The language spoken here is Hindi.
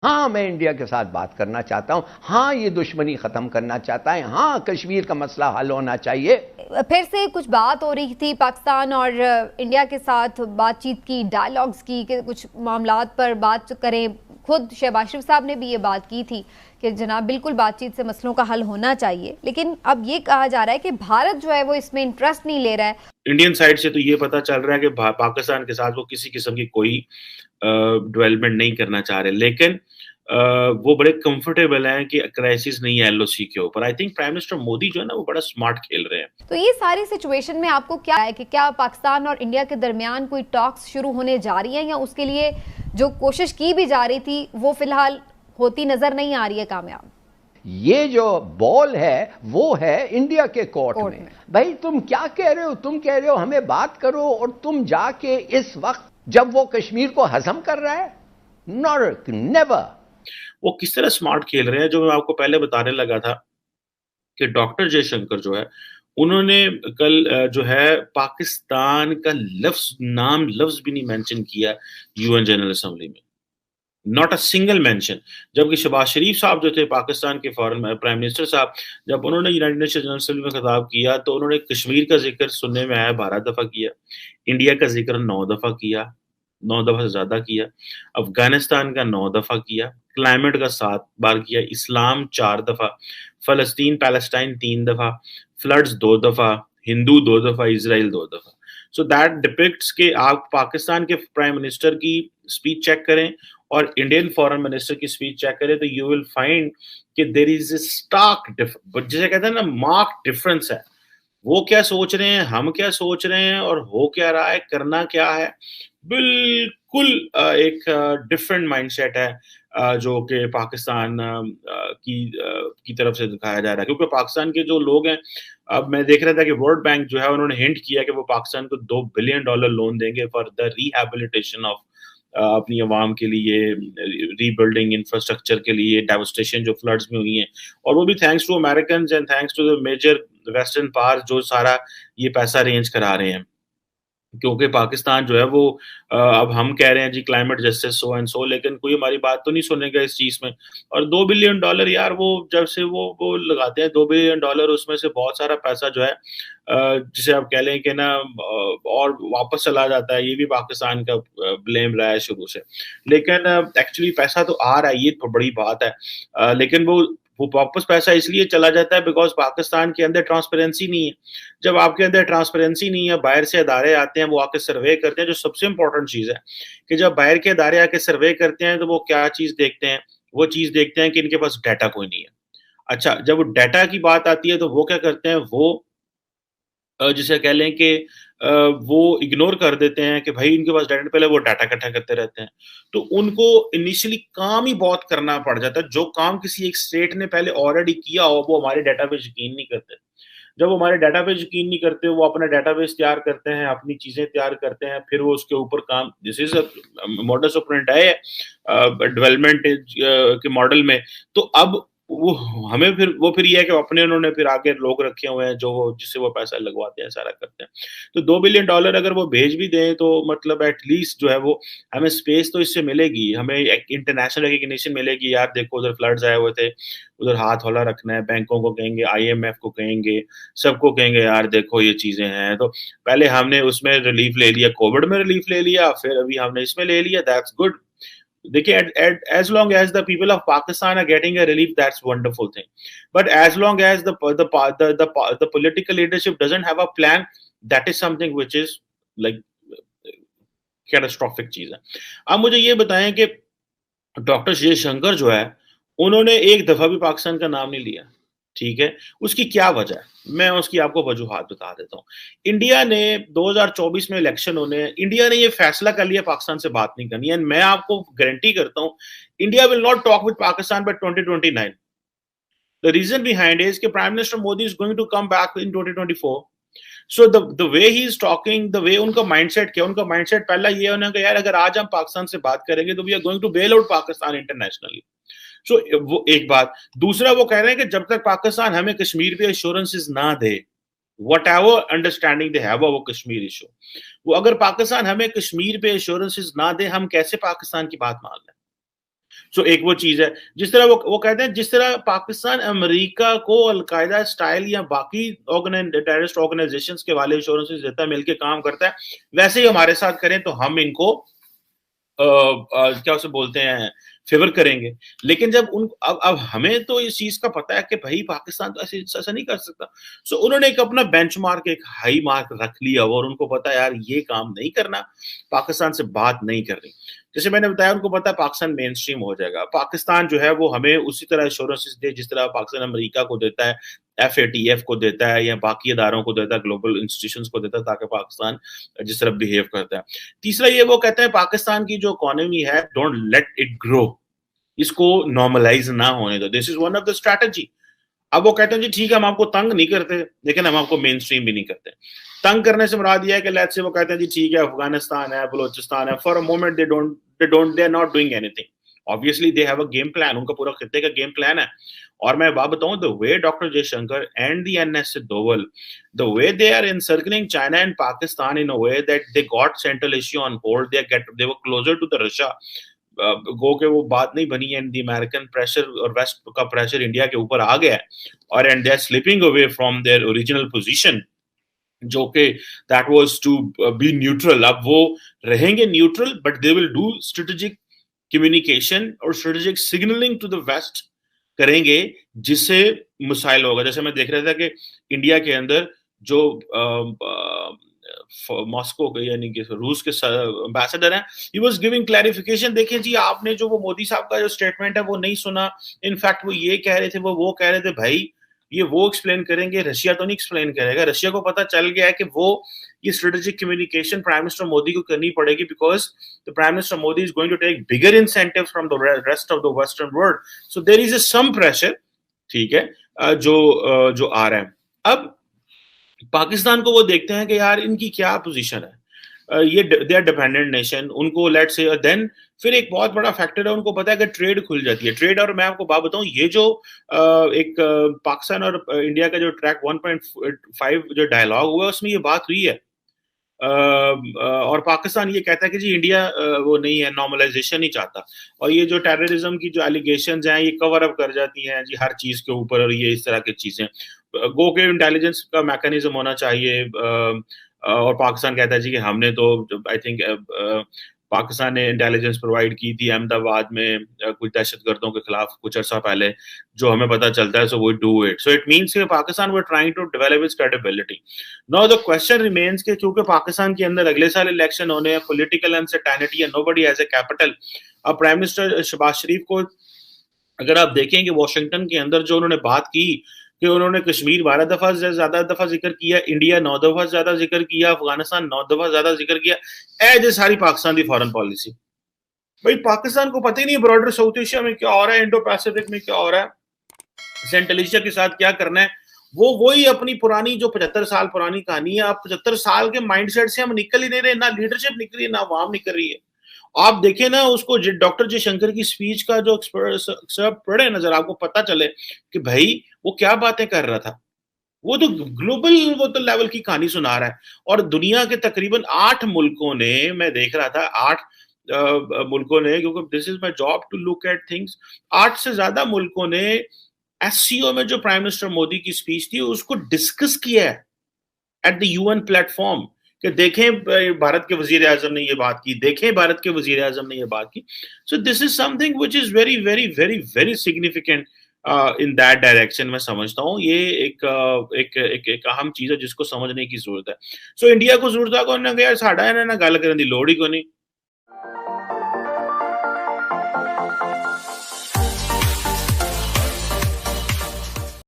हाँ, मैं इंडिया के साथ बात करना चाहता हूं, हाँ ये दुश्मनी खत्म करना चाहता है, हाँ कश्मीर का मसला हल होना चाहिए। फिर से कुछ बात हो रही थी पाकिस्तान और इंडिया के साथ बातचीत की, डायलॉग्स की, कि कुछ मामलात पर बात करें। खुद शहबाज शरीफ साहब ने भी ये बात की थी कि जनाब बिल्कुल बातचीत से मसलों का हल होना चाहिए, लेकिन अब ये कहा जा रहा है कि भारत जो है वो इसमें इंटरेस्ट नहीं ले रहा है। इंडियन साइड से तो ये पता चल रहा है कि पाकिस्तान के साथ वो किसी किस्म की कोई डेवलपमेंट नहीं करना चाह रहे, लेकिन वो बड़े कंफर्टेबल हैं कि क्राइसिस नहीं है एलओसी के ऊपर। I think prime minister Modi जो है ना वो बड़ा स्मार्ट खेल रहे हैं। तो ये सारी सिचुएशन में आपको क्या है कि क्या पाकिस्तान और इंडिया के दरमियान कोई टॉक्स शुरू होने जा रही है, या उसके लिए जो कोशिश की भी जा रही थी वो फिलहाल होती नजर नहीं आ रही है कामयाब? ये जो बॉल है वो है इंडिया के कोर्ट में। भाई तुम क्या कह रहे हो? तुम कह रहे हो हमें बात करो, और तुम जाके इस वक्त जब वो कश्मीर को हजम कर रहा है, नॉट नेवर। वो किस तरह स्मार्ट खेल रहे हैं, जो मैं आपको पहले बताने लगा था कि डॉक्टर जयशंकर जो है उन्होंने कल जो है पाकिस्तान का नाम लफ्ज भी नहीं मेंशन किया यूएन जनरल असेंबली में, नॉट अ सिंगल मेंशन। जबकि शहबाज शरीफ साहब जो थे पाकिस्तान के फॉरेन प्राइम मिनिस्टर साहब, जब उन्होंने यूनाइटेड नेशन जनरल असेंबली में खिताब किया तो उन्होंने कश्मीर का जिक्र सुनने में आया 12 दफा किया, इंडिया का जिक्र 9 दफा किया, 9 दफा से ज्यादा किया, अफगानिस्तान का 9 दफा किया, क्लाइमेट का 7 बार किया, इस्लाम 4 दफा, फलस्तीन पैलेस्टाइन 3 दफा, फ्लड्स 2 दफा, हिंदू 2 दफा, इसराइल 2 दफा। सो दैट डिपिक्ट्स के आप पाकिस्तान के प्राइम मिनिस्टर की स्पीच चेक करें और इंडियन फॉरेन मिनिस्टर की स्पीच चेक करें तो यू विल फाइंड कि देयर इज ए स्टार्क जिसे कहते हैं ना मार्क डिफरेंस है। वो क्या सोच रहे हैं, हम क्या सोच रहे हैं, और हो क्या रहा है, करना क्या है, बिल्कुल एक डिफरेंट माइंडसेट है जो कि पाकिस्तान की तरफ से दिखाया जा रहा है। क्योंकि पाकिस्तान के जो लोग हैं, अब मैं देख रहा था कि वर्ल्ड बैंक जो है उन्होंने हिंट किया कि वो पाकिस्तान को $2 बिलियन लोन देंगे फॉर द रिहेबिलिटेशन ऑफ अपनी आवाम के लिए, रीबिल्डिंग इंफ्रास्ट्रक्चर के लिए, डेवस्टेशन जो फ्लड्स में हुई हैं, और वो भी thanks to American and thanks to the major western power जो सारा ये पैसा अरेंज करा रहे हैं। क्योंकि पाकिस्तान जो है वो अब हम कह रहे हैं जी climate justice so and so, लेकिन कोई हमारी बात तो नहीं सुनेगा इस चीज में। और $2 बिलियन यार, वो जब से वो लगाते हैं $2 बिलियन, उसमें से बहुत सारा पैसा जो है जिसे आप कह लें कि ना और वापस चला जाता है। ये भी पाकिस्तान का ब्लेम रहा है शुरू से, लेकिन एक्चुअली पैसा तो आ रहा है, ये तो बड़ी बात है। लेकिन वो वापस पैसा इसलिए चला जाता है बिकॉज पाकिस्तान के अंदर ट्रांसपेरेंसी नहीं है। जब आपके अंदर ट्रांसपेरेंसी नहीं है, बाहर से अदारे आते हैं, वो आके सर्वे करते हैं। जो सबसे इंपॉर्टेंट चीज है कि जब बाहर के अदारे आके सर्वे करते हैं तो वो क्या चीज देखते हैं, वो चीज देखते हैं कि इनके पास डाटा कोई नहीं है। अच्छा, जब वो डाटा की बात आती है तो वो क्या करते हैं, वो जिसे कह लें कि वो इग्नोर कर देते हैं कि भाई इनके पास डाटा, पहले वो डाटा इकट्ठा करते रहते हैं। तो उनको इनिशियली काम ही बहुत करना पड़ जाता है। जो काम किसी एक स्टेट ने पहले ऑलरेडी किया हो वो हमारे डाटा पे यकीन नहीं करते। जब वो हमारे डाटा पे यकीन नहीं करते, वो अपना डाटाबेस तैयार करते हैं, अपनी चीजें तैयार करते हैं, फिर वो उसके ऊपर काम, दिस इज मॉडस ऑपरेंडी है डेवलपमेंट के मॉडल में। तो अब वो हमें फिर ये है कि अपने उन्होंने फिर आगे लोग रखे हुए हैं जो जिससे वो पैसा लगवाते हैं, सारा करते हैं। तो $2 बिलियन अगर वो भेज भी दें तो मतलब एटलीस्ट जो है वो हमें स्पेस तो इससे मिलेगी, हमें एक इंटरनेशनल रिकग्निशन मिलेगी। यार देखो उधर फ्लड्स आए हुए थे, उधर हाथ हौला रखना है, बैंकों को कहेंगे, आईएमएफ को कहेंगे, सबको कहेंगे यार देखो ये चीजें हैं। तो पहले हमने उसमें रिलीफ ले लिया, कोविड में रिलीफ ले लिया, फिर अभी हमने इसमें ले लिया, दैट्स गुड। देखिए as long as the people of Pakistan are getting a relief, that's wonderful thing. But as long as the political leadership doesn't have a plan, that is something which is like catastrophic चीज है। अब मुझे ये बताएं कि डॉक्टर जयशंकर जो है उन्होंने एक दफा भी पाकिस्तान का नाम नहीं लिया, ठीक है। उसकी क्या वजह है, मैं उसकी आपको वजूहात बता देता हूँ। इंडिया ने 2024 में इलेक्शन होने, इंडिया ने ये फैसला कर लिया पाकिस्तान से बात नहीं करनी है। मैं आपको गारंटी करता हूँ India will not talk with Pakistan by 2029। The reason behind is कि prime minister Modi is going to come back in 2024। So the way he is talking, the way उनका माइंडसेट क्या, उनका माइंडसेट पहला ये होना कि यार अगर आज हम पाकिस्तान से बात करेंगे तो we are going to bail out Pakistan internationally. So वो एक बात। दूसरा वो कह रहे हैं कि जब तक पाकिस्तान हमें कश्मीर पे एश्योरेंसेस ना दे, whatever understanding they have वो कश्मीर इशू, वो अगर पाकिस्तान हमें कश्मीर पे एश्योरेंसेस ना दे, हम कैसे पाकिस्तान की बात मान लें। सो एक वो चीज है, जिस तरह वो कहते हैं, जिस तरह पाकिस्तान अमेरिका को अलकायदा स्टाइल या बाकी टेररिस्ट ऑर्गेनाइजेशंस के वाले इंश्योरेंसेस देता है, मिलके काम करता है, वैसे ही हमारे साथ करें तो हम इनको क्या उसे बोलते हैं, फेवर करेंगे। लेकिन जब अब हमें तो इस चीज का पता है कि भाई पाकिस्तान तो ऐसा नहीं कर सकता। सो उन्होंने एक अपना बेंचमार्क, एक हाई मार्क रख लिया, और उनको पता है यार ये काम नहीं करना, पाकिस्तान से बात नहीं करनी। जैसे मैंने बताया, उनको पता है पाकिस्तान मेन स्ट्रीम हो जाएगा, पाकिस्तान जो है वो हमें उसी तरह एश्योरेंसेस दे जिस तरह पाकिस्तान अमेरिका को देता है, FATF को देता है, या बाकी इदारों को देता है, ग्लोबल इंस्टीट्यूशंस को देता है, ताकि पाकिस्तान जिस तरह बिहेव करता है। तीसरा ये वो कहते हैं पाकिस्तान की जो इकोनॉमी है, डोंट लेट इट ग्रो, इसको नॉर्मलाइज ना होने दो, this is one of the strategy. अब वो कहते हैं जी ठीक है, हम आपको तंग नहीं करते, लेकिन हम आपको मेन स्ट्रीम भी नहीं करते। तंग करने से मुराद यह है कि लेट्स से वो कहते हैं जी ठीक है, अफगानिस्तान है, बलोचिस्तान है, for a moment they are not doing anything, obviously they have a game plan, उनका पूरा खित्ते का गेम प्लान है। और मैं बात बताऊं, the way doctor Jaishankar and the NS Doval, the way they are encircling China and Pakistan in a way that they got Central Asia on board, they were closer to the Russia, गो के वो बात नहीं बनी, एंड द अमेरिकन प्रेशर और वेस्ट का प्रेशर इंडिया के ऊपर आ गया है, और and they are slipping away from their original position, जो कि that was to be neutral. अब वो रहेंगे neutral, but they will do strategic communication और strategic signalling to the west करेंगे, जिससे मिसाइल होगा। जैसे मैं देख रहा था कि इंडिया के अंदर जो मॉस्को के यानी कि रूस के एम्बेसडर हैं, ही वाज गिविंग क्लैरिफिकेशन। देखिए जी, आपने जो वो मोदी साहब का जो स्टेटमेंट है वो नहीं सुना, इनफैक्ट वो ये कह रहे थे, वो कह रहे थे भाई ये वो एक्सप्लेन करेंगे, रशिया तो नहीं एक्सप्लेन करेगा। रशिया को पता चल गया है कि वो ये strategic communication prime minister Modi को करनी पड़ेगी, because the prime minister Modi is going to take bigger incentive from the rest of the western world, so there is some pressure, ठीक है, जो आ रहा है। अब पाकिस्तान को वो देखते हैं कि यार इनकी क्या पोजीशन है, ये दे आर डिपेंडेंट नेशन, उनको लेट्स से देन फिर एक बहुत बड़ा फैक्टर है, उनको पता है कि ट्रेड खुल जाती है, ट्रेड। और मैं आपको बात बताऊं, ये जो एक पाकिस्तान और इंडिया का जो ट्रैक 1.5 जो डायलॉग हुआ, उसमें ये बात हुई है, और पाकिस्तान ये कहता है कि जी इंडिया वो नहीं है, नॉर्मलाइजेशन नहीं चाहता, और ये जो टेररिज्म की जो एलिगेशंस हैं ये कवर अप कर जाती हैं जी हर चीज के ऊपर, और ये इस तरह की चीजें, गो के इंटेलिजेंस का मैकेनिज्म होना चाहिए। और पाकिस्तान कहता है जी कि हमने तो आई थिंक पाकिस्तान ने इंटेलिजेंस प्रोवाइड की थी अहमदाबाद में कुछ दहशतगर्दों के खिलाफ कुछ अर्सा पहले, जो हमें पता चलता है, so we do it, so it means कि Pakistan were trying to develop its credibility. Now the question remains कि क्योंकि पाकिस्तान के अंदर अगले साल इलेक्शन होने हैं, political uncertainty and nobody has a capital. अब प्राइम मिनिस्टर शहबाज शरीफ को अगर आप देखेंगे वाशिंगटन के अंदर जो उन्होंने बात की कि उन्होंने कश्मीर 12 दफा ज्यादा दफा जिक्र किया, इंडिया 9 दफा ज्यादा जिक्र किया, अफगानिस्तान 9 दफा ज्यादा जिक्र किया, एज ए सारी पाकिस्तान की फॉरेन पॉलिसी। भाई पाकिस्तान को पता ही नहीं ब्रॉडर साउथ एशिया में क्या हो रहा है, इंडो पैसिफिक में क्या हो रहा है, सेंट्रल एशिया के साथ क्या करना है, वो वही अपनी पुरानी जो 75 साल पुरानी कहानी है। आप 75 साल के माइंडसेट से हम निकल ही नहीं रहे, ना लीडरशिप निकल रही है, ना अवाम निकल रही है। आप देखें ना उसको, डॉक्टर जयशंकर की स्पीच का जो पढ़े नजर, आपको पता चले कि भाई वो क्या बातें कर रहा था। वो तो ग्लोबल वो तो लेवल की कहानी सुना रहा है, और दुनिया के तकरीबन 8 मुल्कों ने, मैं देख रहा था 8 मुल्कों ने, क्योंकि this is my job to look at things, 8 से ज्यादा मुल्कों ने SCO में जो प्राइम मिनिस्टर मोदी की स्पीच थी उसको डिस्कस किया है एट द UN प्लेटफॉर्म, कि देखें भारत के वजीर आजम ने ये बात की, देखें भारत के वजीर आजम ने ये बात की। So this is something which is very very very very significant in that direction. मैं समझता हूँ ये एक अहम चीज है जिसको समझने की जरूरत है। सो इंडिया को जरूरत है, साडा इन्हां नाल गल करन दी लोड़ ही कोई नहीं।